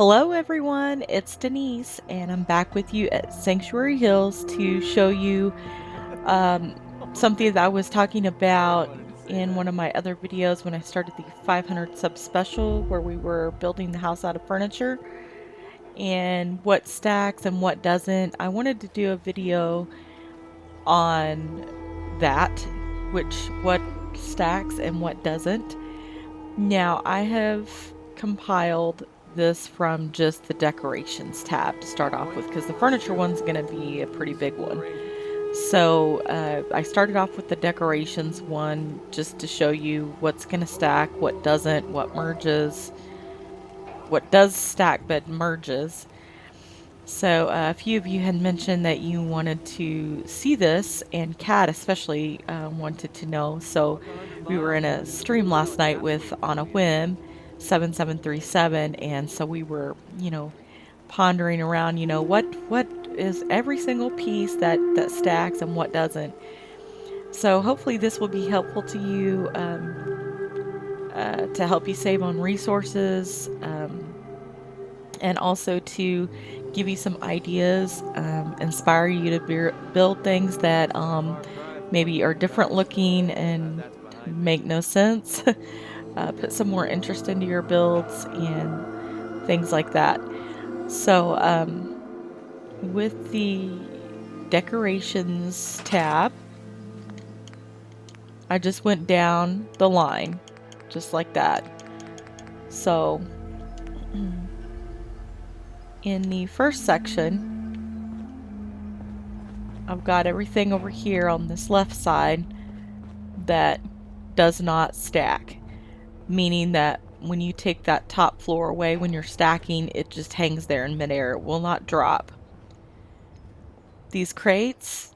Hello everyone, it's Denise and I'm back with you at Sanctuary Hills to show you um, something that I was talking about in one of my other videos when I started the 500 sub special where we were building the house out of furniture and what stacks and what doesn't. I wanted to do a video on that, what stacks and what doesn't. Now I have compiled this from just the decorations tab to start off with because the furniture one's going to be a pretty big one. So I started off with the decorations one just to show you what's going to stack, what doesn't, what merges, what does stack but merges. So a few of you had mentioned that you wanted to see this, and Kat especially wanted to know. So we were in a stream last night with On a Whim 7737, and so we were, pondering around, what is every single piece that stacks and what doesn't. So hopefully this will be helpful to you to help you save on resources. And also to give you some ideas, inspire you to build things that maybe are different looking and make no sense. Put some more interest into your builds and things like that. So with the decorations tab, I just went down the line just like that. So in the first section, I've got everything over here on this left side that does not stack, meaning that when you take that top floor away when you're stacking, it just hangs there in midair. It will not drop. These crates,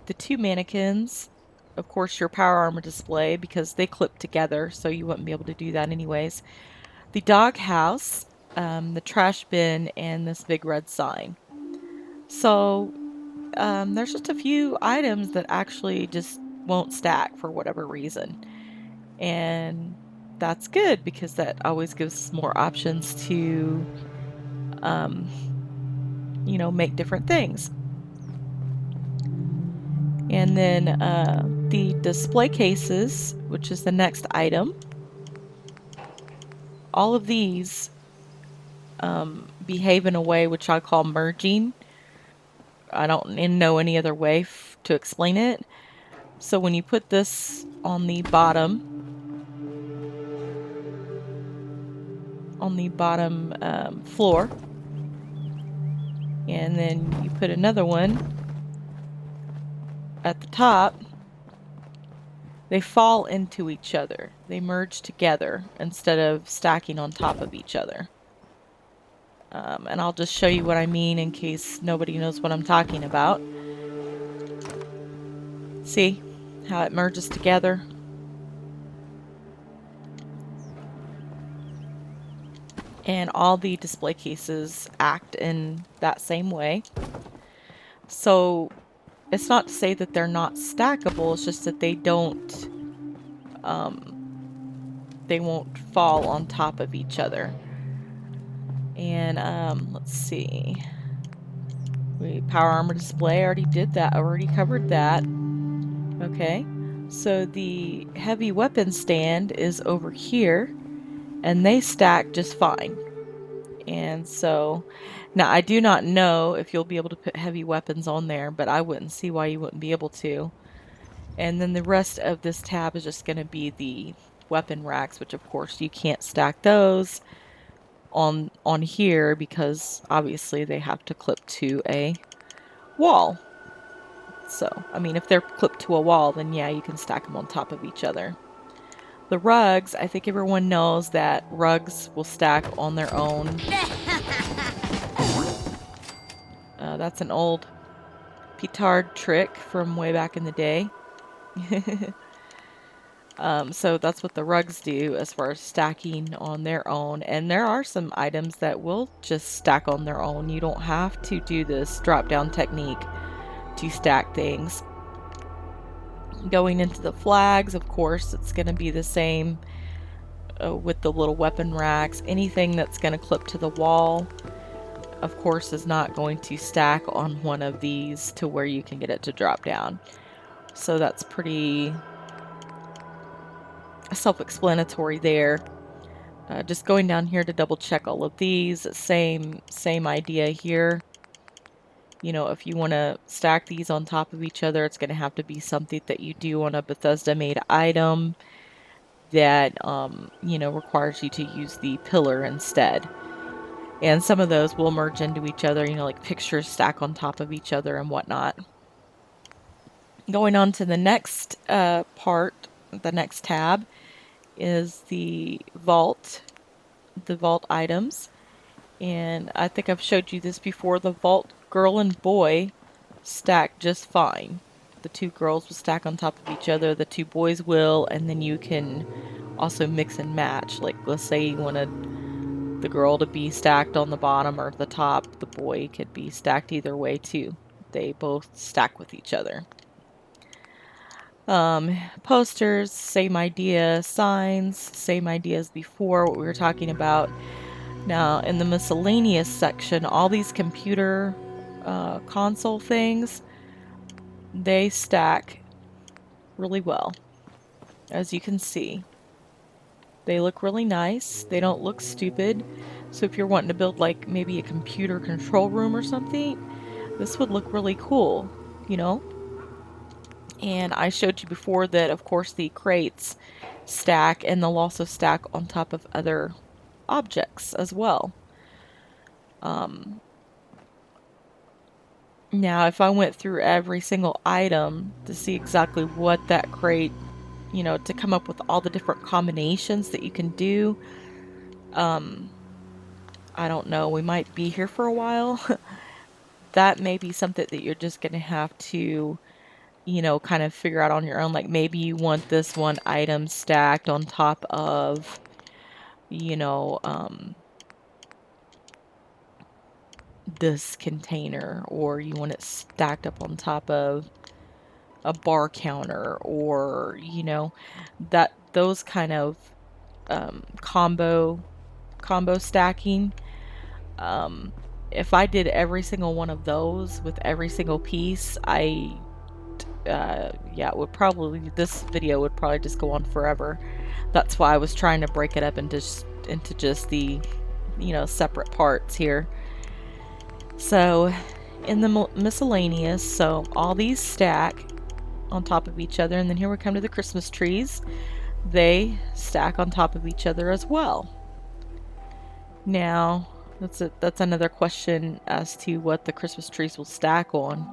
the two mannequins, of course your power armor display because they clip together, so you wouldn't be able to do that anyways. The dog house, the trash bin, and this big red sign. So there's just a few items that actually just won't stack for whatever reason. And that's good because that always gives us more options to, make different things. And then the display cases, which is the next item. All of these behave in a way which I call merging. I don't know any other way to explain it. So when you put this on the bottom floor, and then you put another one at the top, they fall into each other. They merge together instead of stacking on top of each other. And I'll just show you what I mean in case nobody knows what I'm talking about. See how it merges together? And all the display cases act in that same way. So it's not to say that they're not stackable, it's just that they won't fall on top of each other. And let's see. Power armor display, already did that, already covered that. Okay, so the heavy weapon stand is over here, and they stack just fine. And so, now I do not know if you'll be able to put heavy weapons on there, but I wouldn't see why you wouldn't be able to. And then the rest of this tab is just going to be the weapon racks, which of course you can't stack those on here because obviously they have to clip to a wall. So, I mean, if they're clipped to a wall, then yeah, you can stack them on top of each other. The rugs, I think everyone knows that rugs will stack on their own. That's an old Petard trick from way back in the day. So that's what the rugs do as far as stacking on their own. And there are some items that will just stack on their own. You don't have to do this drop-down technique to stack things. Going into the flags, of course, it's going to be the same with the little weapon racks. Anything that's going to clip to the wall, of course, is not going to stack on one of these to where you can get it to drop down. So that's pretty self-explanatory there. Just going down here to double check all of these. Same idea here. You know, if you want to stack these on top of each other, it's going to have to be something that you do on a Bethesda made item that, you know, requires you to use the pillar instead. And some of those will merge into each other, you know, like pictures stack on top of each other and whatnot. Going on to the next part, the next tab, is the vault items. And I think I've showed you this before. The vault girl and boy stack just fine. The two girls will stack on top of each other, the two boys will, and then you can also mix and match. Like, let's say you wanted the girl to be stacked on the bottom or the top, the boy could be stacked either way too. They both stack with each other. Posters, same idea. Signs, same idea as before, what we were talking about. Now, in the miscellaneous section, all these computer console things, they stack really well, as you can see. They look really nice. They don't look stupid. So if you're wanting to build like maybe a computer control room or something, this would look really cool, you know? And I showed you before that, of course, the crates stack, and they'll also stack on top of other objects as well. Now, if I went through every single item to see exactly what that crate, you know, to come up with all the different combinations that you can do, I don't know, we might be here for a while. That may be something that you're just going to have to, you know, kind of figure out on your own. Like maybe you want this one item stacked on top of, you know, this container, or you want it stacked up on top of a bar counter, or, you know, that those kind of combo stacking. If I did every single one of those with every single piece, yeah, it would probably, this video would probably just go on forever. That's why I was trying to break it up into just the, you know, separate parts here. So in the miscellaneous, so all these stack on top of each other, and then here we come to the Christmas trees. They stack on top of each other as well. Now, that's another question as to what the Christmas trees will stack on.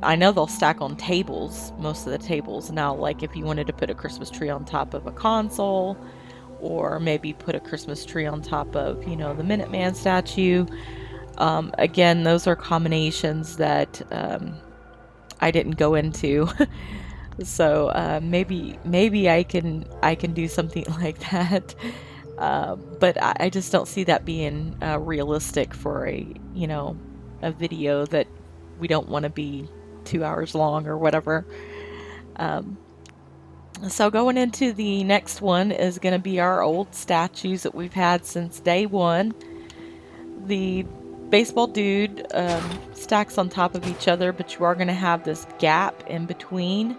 I know they'll stack on tables, most of the tables. Now, like if you wanted to put a Christmas tree on top of a console, or maybe put a Christmas tree on top of, you know, the Minuteman statue. Again, those are combinations that I didn't go into. So maybe I can do something like that. But I just don't see that being realistic for a, you know, a video that we don't want to be 2 hours long or whatever. So going into the next one is going to be our old statues that we've had since day one. The baseball dude stacks on top of each other, but you are going to have this gap in between.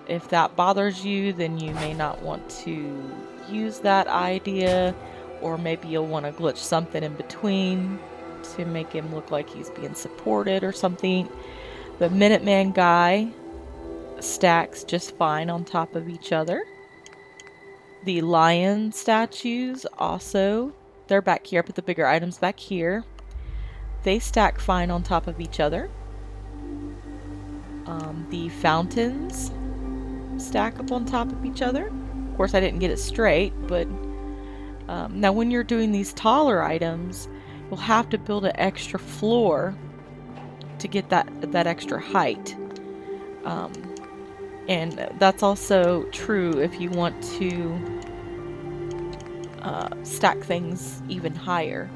If that bothers you, then you may not want to use that idea, or maybe you'll want to glitch something in between to make him look like he's being supported or something. The Minuteman guy stacks just fine on top of each other. The lion statues also, they're back here, I put the bigger items back here. They stack fine on top of each other. The fountains stack up on top of each other. Of course, I didn't get it straight, but now when you're doing these taller items, you'll have to build an extra floor to get that extra height. And that's also true if you want to stack things even higher.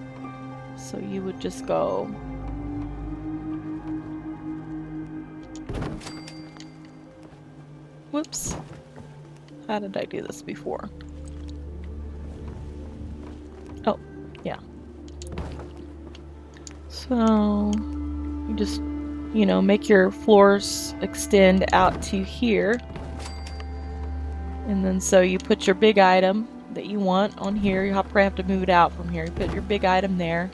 So you would just go whoops. How did I do this before? Oh, yeah. So you just, you know, make your floors extend out to here. And then so you put your big item that you want on here. You'll probably have to move it out from here. You put your big item there,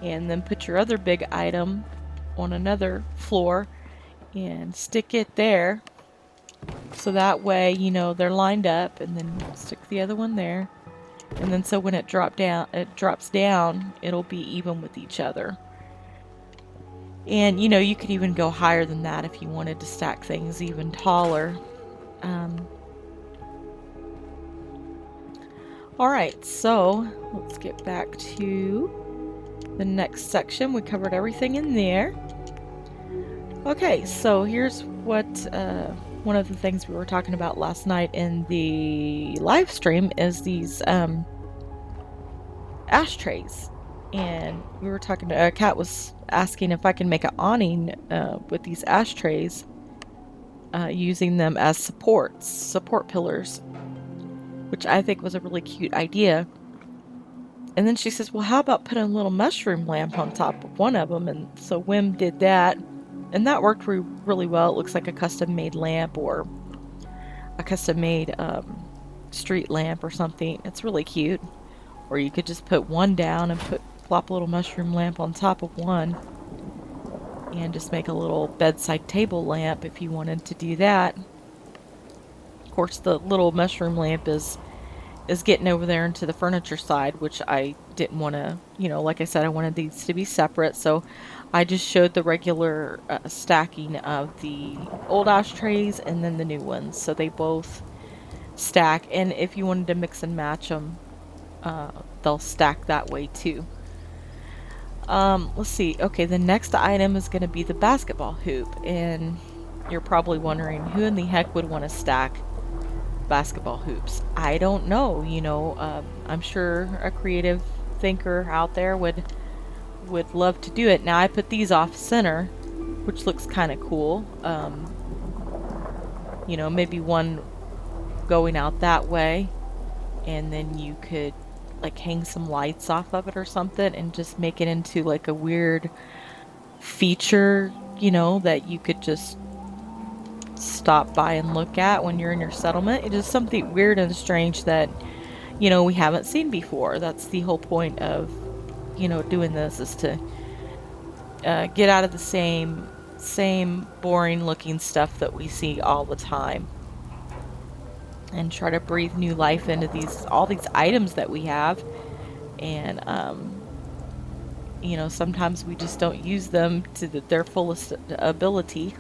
and then put your other big item on another floor and stick it there. So that way, you know, they're lined up, and then stick the other one there. And then so when it drops down, it'll be even with each other. And, you know, you could even go higher than that if you wanted to stack things even taller. Alright, so let's get back to the next section. We covered everything in there. Okay, so here's what one of the things we were talking about last night in the live stream is these ashtrays. And we were talking to Kat was asking if I can make an awning with these ashtrays using them as support pillars, which I think was a really cute idea. And then she says, well, how about putting a little mushroom lamp on top of one of them? And so Wim did that, and that worked really well. It looks like a custom-made lamp or a custom-made street lamp or something. It's really cute. Or you could just put one down and plop a little mushroom lamp on top of one, and just make a little bedside table lamp if you wanted to do that. Of course, the little mushroom lamp is getting over there into the furniture side, which I didn't want to, you know, like I said, I wanted these to be separate, so I just showed the regular stacking of the old ashtrays and then the new ones, so they both stack. And if you wanted to mix and match them, they'll stack that way too. Let's see. Okay, the next item is going to be the basketball hoop, and you're probably wondering who in the heck would want to stack basketball hoops. I don't know, you know, I'm sure a creative thinker out there would love to do it. Now I put these off center, which looks kind of cool. You know, maybe one going out that way, and then you could like hang some lights off of it or something and just make it into like a weird feature, you know, that you could just stop by and look at when you're in your settlement. It is something weird and strange that, you know, we haven't seen before. That's the whole point of, you know, doing this, is to get out of the same boring looking stuff that we see all the time, and try to breathe new life into all these items that we have. And you know, sometimes we just don't use them to their fullest ability.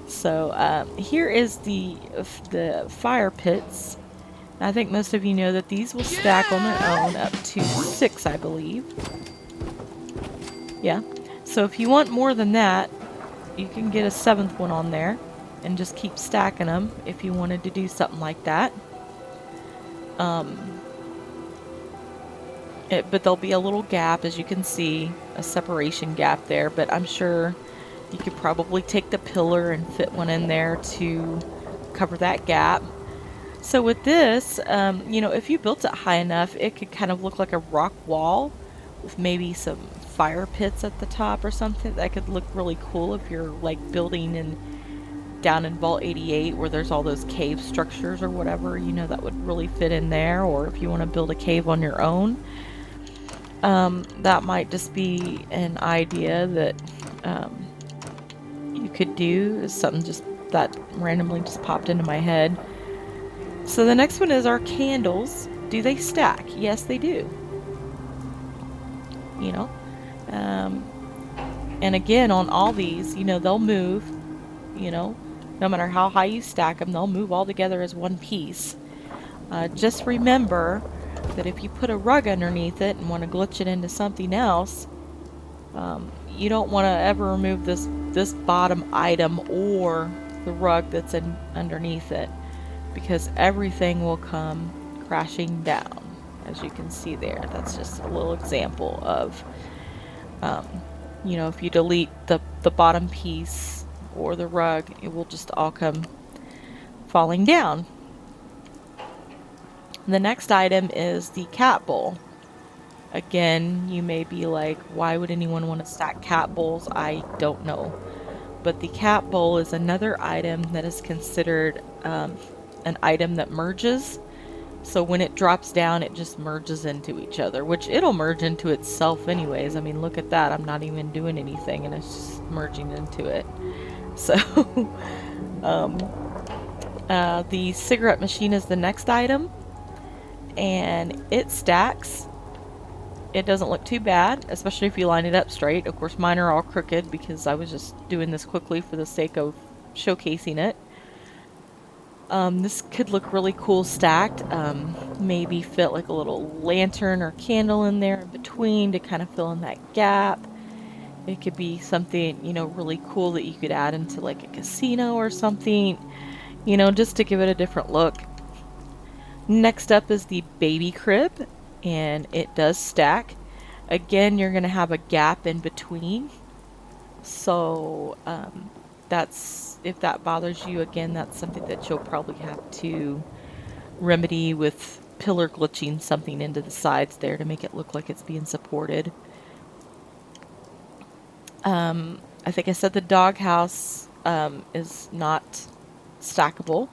So here is the fire pits. I think most of you know that these will stack on their own up to 6, I believe. Yeah. So if you want more than that, you can get a 7th one on there and just keep stacking them if you wanted to do something like that. But there'll be a little gap, as you can see, a separation gap there, but I'm sure you could probably take the pillar and fit one in there to cover that gap. So with this, you know, if you built it high enough, it could kind of look like a rock wall with maybe some fire pits at the top or something. That could look really cool if you're like building down in Vault 88 where there's all those cave structures or whatever, you know, that would really fit in there. Or if you want to build a cave on your own, that might just be an idea that you could do. Is something just that randomly just popped into my head. So the next one is our candles. Do they stack? Yes, they do. You know, and again, on all these, you know, they'll move, you know, no matter how high you stack them, they'll move all together as one piece. Just remember that if you put a rug underneath it and want to glitch it into something else, you don't want to ever remove this bottom item or the rug that's underneath it, because everything will come crashing down. As you can see there, that's just a little example of, you know, if you delete the bottom piece or the rug, it will just all come falling down. The next item is the cat bowl. Again, you may be like, why would anyone want to stack cat bowls? I don't know. But the cat bowl is another item that is considered an item that merges. So when it drops down, it just merges into each other, which it'll merge into itself anyways. I mean, look at that. I'm not even doing anything and it's just merging into it. So the cigarette machine is the next item, and it stacks. It doesn't look too bad, especially if you line it up straight. Of course, mine are all crooked because I was just doing this quickly for the sake of showcasing it. This could look really cool stacked. Maybe fit like a little lantern or candle in there in between to kind of fill in that gap. It could be something, you know, really cool that you could add into like a casino or something, you know, just to give it a different look. Next up is the baby crib, and it does stack. Again, you're going to have a gap in between. So that's, if that bothers you, again, that's something that you'll probably have to remedy with pillar glitching something into the sides there to make it look like it's being supported. I think I said the doghouse is not stackable.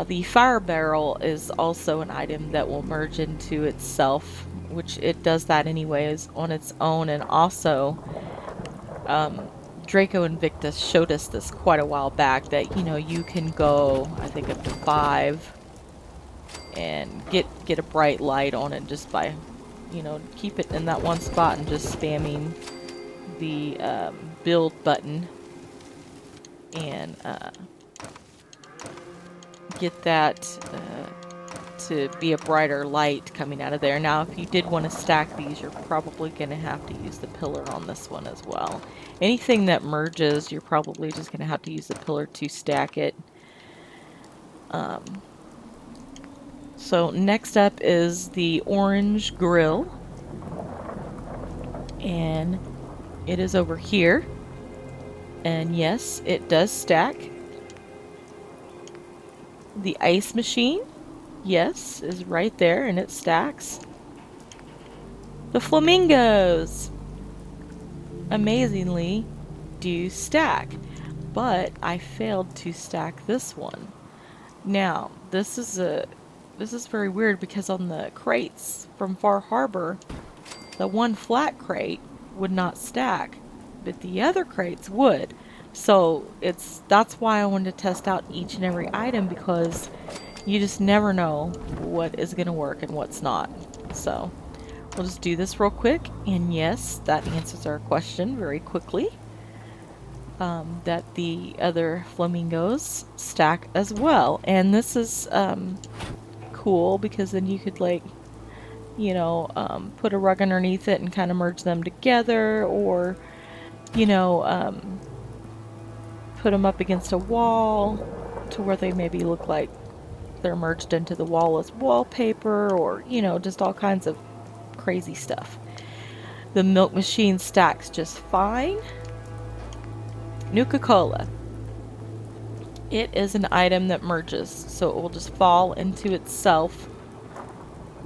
The fire barrel is also an item that will merge into itself, which it does that anyways on its own. And also, Draco Invictus showed us this quite a while back, that, you know, you can go, I think, up to 5 and get a bright light on it just by, you know, keep it in that one spot and just spamming the build button and get that to be a brighter light coming out of there. Now, if you did want to stack these, you're probably going to have to use the pillar on this one as well. Anything that merges, you're probably just going to have to use the pillar to stack it. So next up is the orange grill, and it is over here, and yes, it does stack. The ice machine, yes, is right there, and it stacks. The flamingos, amazingly, do stack, but I failed to stack this one. Now, this is very weird because on the crates from Far Harbor, the one flat crate would not stack, but the other crates would. So that's why I wanted to test out each and every item, because you just never know what is going to work and what's not. So we'll just do this real quick, and yes, that answers our question very quickly. That the other flamingos stack as well, and this is cool because then you could, like, you know, put a rug underneath it and kind of merge them together, or, you know, put them up against a wall to where they maybe look like they're merged into the wall as wallpaper, or, you know, just all kinds of crazy stuff. The milk machine stacks just fine. Nuka Cola. It is an item that merges, so it will just fall into itself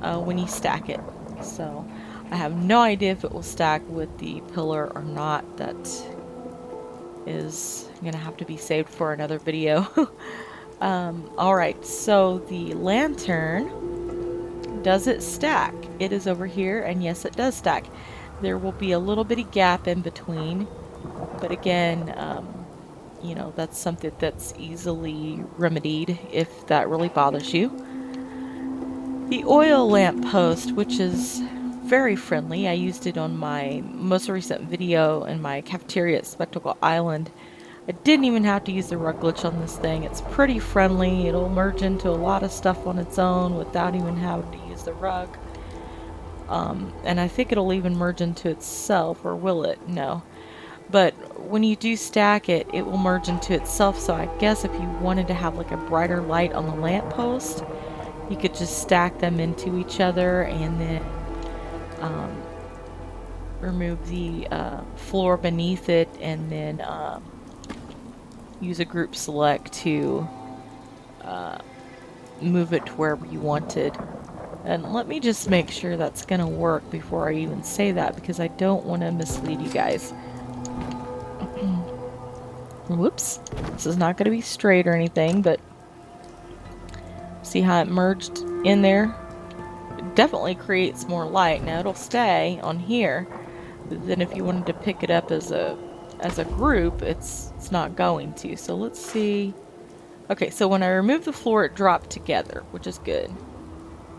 when you stack it. So I have no idea if it will stack with the pillar or not. That is going to have to be saved for another video. Alright, so the lantern, does it stack? It is over here, and yes, it does stack. There will be a little bitty gap in between, but again, you know, that's something that's easily remedied if that really bothers you. The oil lamp post, which is very friendly. I used it on my most recent video in my cafeteria at Spectacle Island. I didn't even have to use the rug glitch on this thing. It's pretty friendly. It'll merge into a lot of stuff on its own without even having to use the rug. And I think it'll even merge into itself, or will it? No. But when you do stack it, it will merge into itself. So I guess if you wanted to have like a brighter light on the lamppost, you could just stack them into each other and then remove the floor beneath it, and then use a group select to move it to wherever you wanted. And let me just make sure that's going to work before I even say that, because I don't want to mislead you guys. Whoops. This is not going to be straight or anything, but see how it merged in there? It definitely creates more light. Now it'll stay on here, but then if you wanted to pick it up as a group, it's not going to. So let's see. Okay, so when I remove the floor, it dropped together, which is good.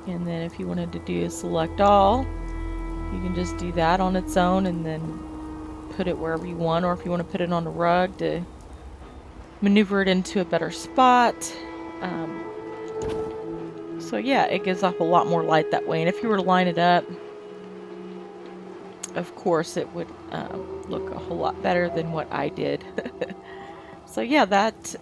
And then if you wanted to do select all, you can just do that on its own and then put it wherever you want, or if you want to put it on a rug to maneuver it into a better spot. So yeah, it gives off a lot more light that way. And if you were to line it up, of course it would look a whole lot better than what I did. So yeah, that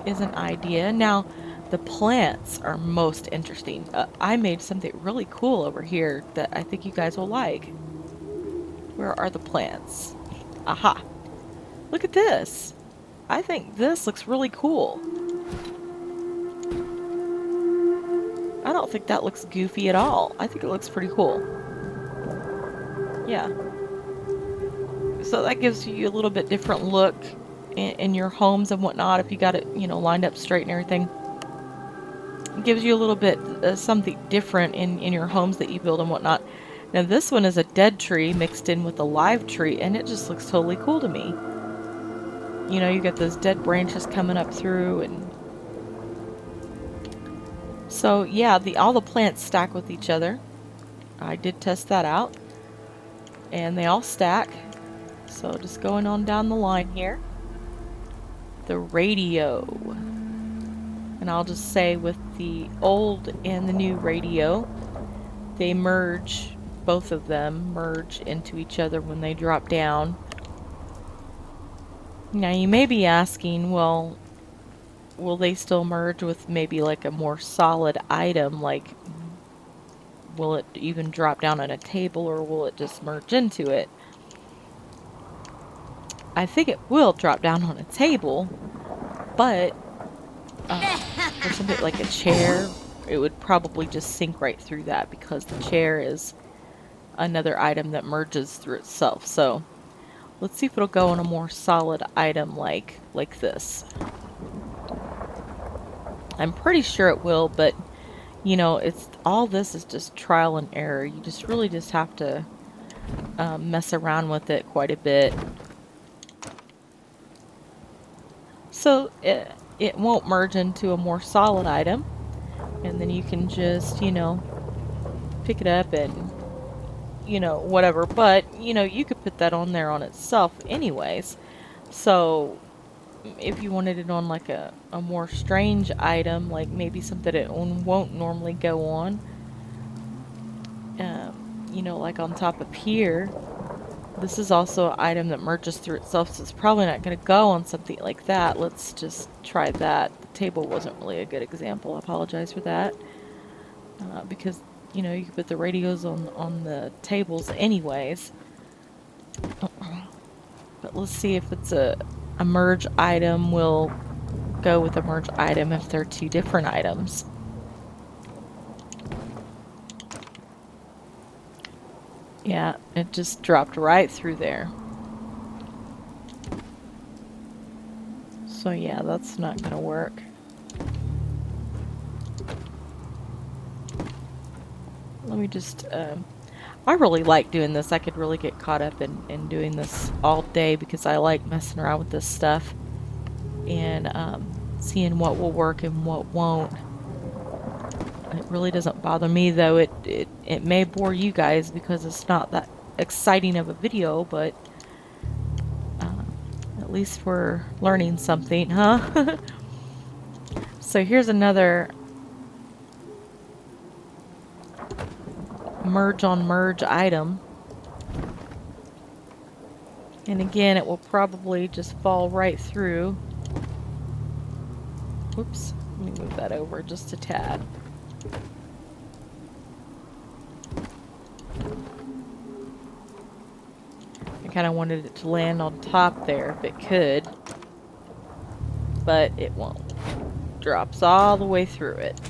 is an idea. Now, the plants are most interesting. I made something really cool over here that I think you guys will like. Where are the plants? Aha! Look at this! I think this looks really cool. I don't think that looks goofy at all. I think it looks pretty cool. Yeah. So that gives you a little bit different look in your homes and whatnot, if you got it, you know, lined up straight and everything. It gives you a little bit something different in your homes that you build and whatnot. Now this one is a dead tree mixed in with a live tree, and it just looks totally cool to me. You know, you got those dead branches coming up through, and so yeah, all the plants stack with each other. I did test that out, and they all stack. So just going on down the line here. The radio. And I'll just say with the old and the new radio, they merge, both of them merge into each other when they drop down. Now you may be asking, well, will they still merge with maybe like a more solid item? Like, will it even drop down on a table, or will it just merge into it? I think it will drop down on a table, but for something like a chair, it would probably just sink right through that, because the chair is another item that merges through itself. So let's see if it'll go on a more solid item like this. I'm pretty sure it will, but you know, all this is just trial and error. You just really just have to mess around with it quite a bit. So it won't merge into a more solid item, and then you can just, you know, pick it up and, you know, whatever. But, you know, you could put that on there on itself anyways. So if you wanted it on like a more strange item, like maybe something it won't normally go on, you know, like on top of here, this is also an item that merges through itself, so it's probably not going to go on something like that. Let's just try that. The table wasn't really a good example. I apologize for that. Because, you know, you can put the radios on the tables anyways. But let's see if it's a merge item. We'll go with a merge item if they're two different items. Yeah, it just dropped right through there. So yeah, that's not going to work. Let me just, I really like doing this. I could really get caught up in doing this all day, because I like messing around with this stuff and seeing what will work and what won't. It really doesn't bother me, though. It may bore you guys because it's not that exciting of a video, but at least we're learning something, huh? So here's another merge on merge item. And again, it will probably just fall right through. Whoops, let me move that over just a tad. I kind of wanted it to land on top there if it could, but it won't. drops all the way through it.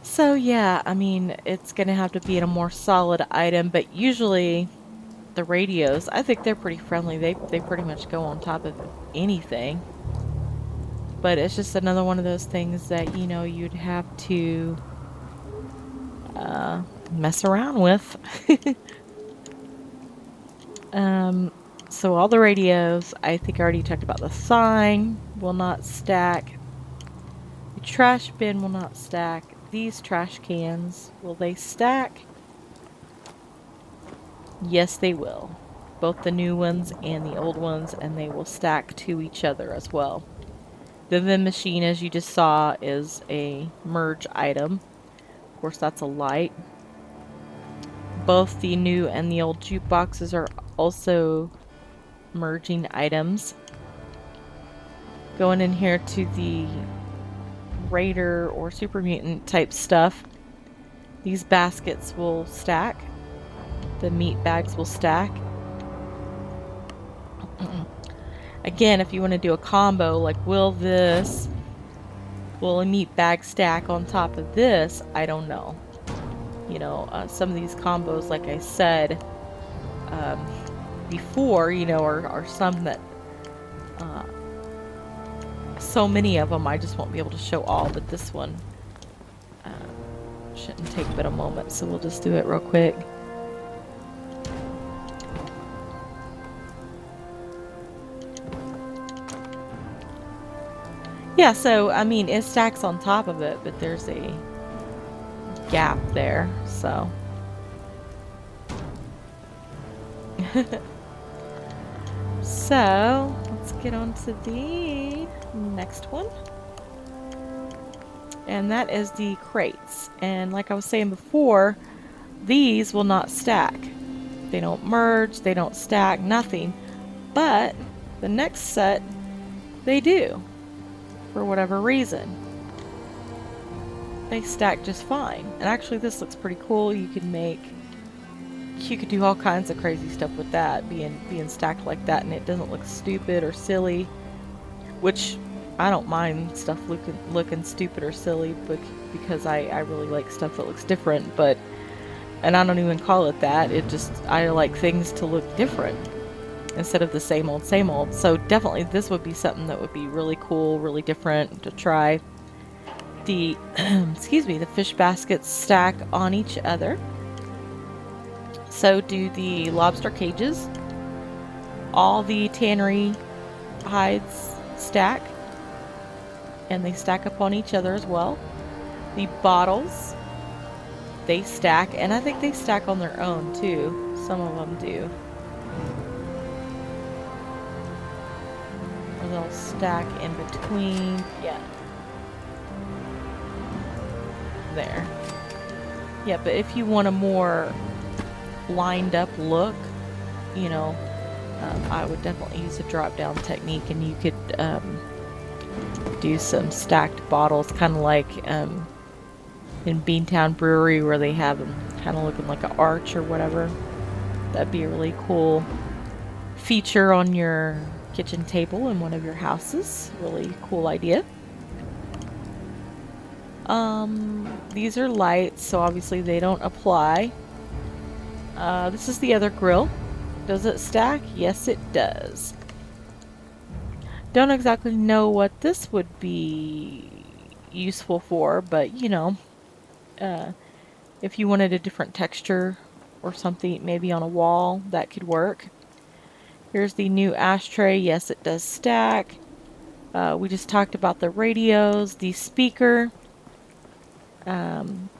So yeah, I mean, it's gonna have to be in a more solid item, but usually the radios, I think they're pretty friendly. They pretty much go on top of anything. But it's just another one of those things that, you know, you'd have to mess around with. So all the radios, I think I already talked about. The sign will not stack. The trash bin will not stack. These trash cans, will they stack? Yes, they will. Both the new ones and the old ones, and they will stack to each other as well. The vending machine, as you just saw, is a merge item. Of course, that's a light. Both the new and the old jukeboxes are also merging items. Going in here to the Raider or Super Mutant type stuff, these baskets will stack. The meat bags will stack. Again, if you want to do a combo, like will a meat bag stack on top of this? I don't know. You know, some of these combos, like I said before, you know, are some that so many of them I just won't be able to show all, but this one shouldn't take but a moment, so we'll just do it real quick. Yeah, so I mean it stacks on top of it, but there's a gap there, so so let's get on to the next one, and that is the crates. And like I was saying before, these will not stack. They don't merge, they don't stack, nothing. But the next set, they do, for whatever reason. They stack just fine. And actually this looks pretty cool. You could do all kinds of crazy stuff with that being stacked like that, and it doesn't look stupid or silly, which I don't mind stuff looking stupid or silly, but because I really like stuff that looks different. And I don't even call it that. I like things to look different instead of the same old, same old. So definitely this would be something that would be really cool, really different to try. The, excuse me, the fish baskets stack on each other. So do the lobster cages. All the tannery hides stack, and they stack up on each other as well. The bottles, they stack, and I think they stack on their own too. Some of them do. Or they'll stack in between. Yeah. There. Yeah, but if you want a more lined up look, you know, I would definitely use a drop down technique, and you could do some stacked bottles, kind of like in Beantown Brewery, where they have them kind of looking like an arch or whatever. That'd be a really cool feature on your kitchen table in one of your houses. Really cool idea. These are lights, so obviously they don't apply. This is the other grill. Does it stack? Yes, it does. Don't exactly know what this would be useful for, but you know, if you wanted a different texture or something, maybe on a wall, that could work. Here's the new ashtray. Yes, it does stack. We just talked about the radios. The speaker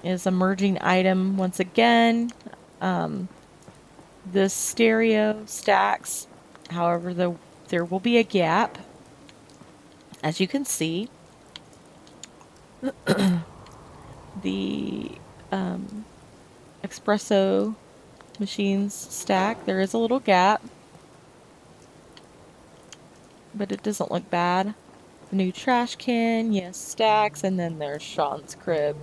is a merging item once again. The stereo stacks, however, there will be a gap, as you can see. The espresso machines stack. There is a little gap, but it doesn't look bad. The new trash can, yes, stacks, and then there's Sean's crib,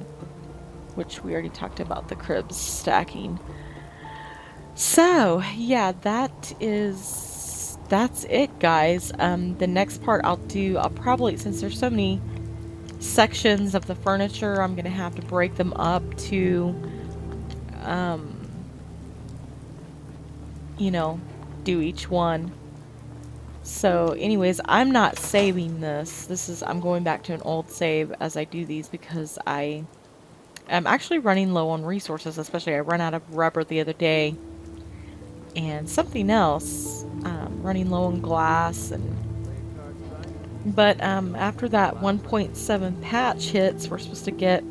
which we already talked about the cribs stacking. So, yeah, that is that's it, guys. The next part I'll probably, since there's so many sections of the furniture, I'm gonna have to break them up to, you know, do each one. So anyways, I'm not saving this. I'm going back to an old save as I do these because I'm actually running low on resources, especially I ran out of rubber the other day. And something else, running low on glass but after that 1.7 patch hits, we're supposed to get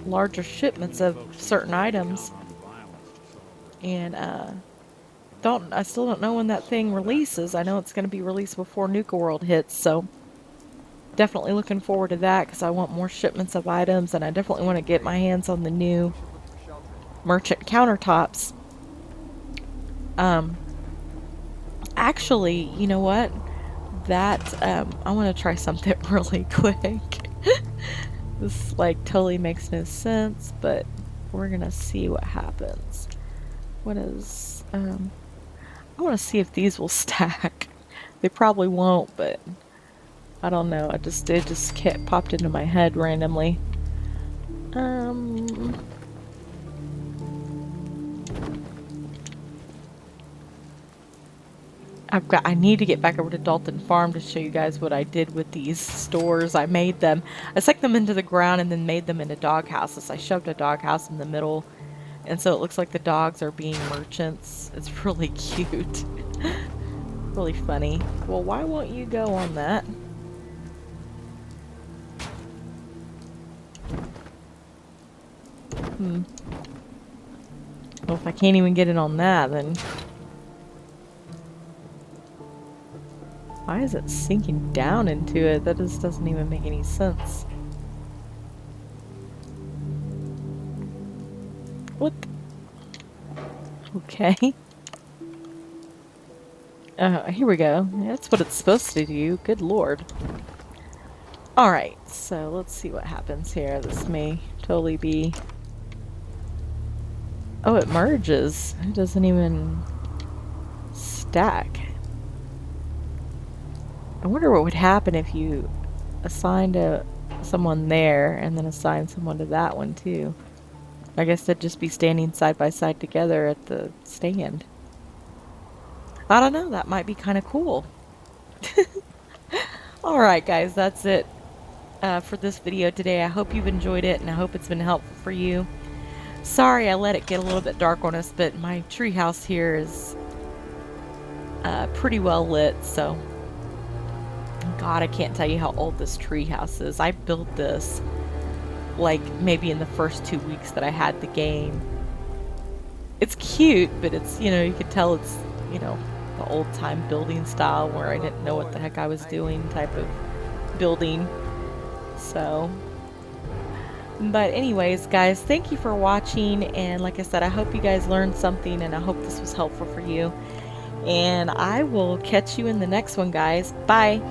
larger shipments of certain items. And I still don't know when that thing releases. I know it's going to be released before Nuka World hits, so definitely looking forward to that because I want more shipments of items, and I definitely want to get my hands on the new merchant countertops. Actually, you know what? I want to try something really quick. This like totally makes no sense, but we're gonna see what happens. What is I want to see if these will stack. They probably won't, but I don't know. It just popped into my head randomly. I need to get back over to Dalton Farm to show you guys what I did with these stores. I made them. I stuck them into the ground and then made them into dog houses. I shoved a dog house in the middle, and so it looks like the dogs are being merchants. It's really cute. Really funny. Well, why won't you go on that? Well, if I can't even get it on that, then... Why is it sinking down into it? That just doesn't even make any sense. What? Okay. Here we go. That's what it's supposed to do. Good lord. Alright, so let's see what happens here. This may totally be... Oh, it merges. It doesn't even stack. I wonder what would happen if you assigned someone there and then assigned someone to that one too. I guess they'd just be standing side by side together at the stand. I don't know, that might be kind of cool. Alright guys, that's it for this video today. I hope you've enjoyed it and I hope it's been helpful for you. Sorry I let it get a little bit dark on us, but my treehouse here is pretty well lit, so... God, I can't tell you how old this treehouse is. I built this like maybe in the first 2 weeks that I had the game. It's cute, but it's, you know, you could tell it's, you know, the old time building style where I didn't know what the heck I was doing type of building. So, but anyways, guys, thank you for watching. And like I said, I hope you guys learned something and I hope this was helpful for you. And I will catch you in the next one, guys. Bye.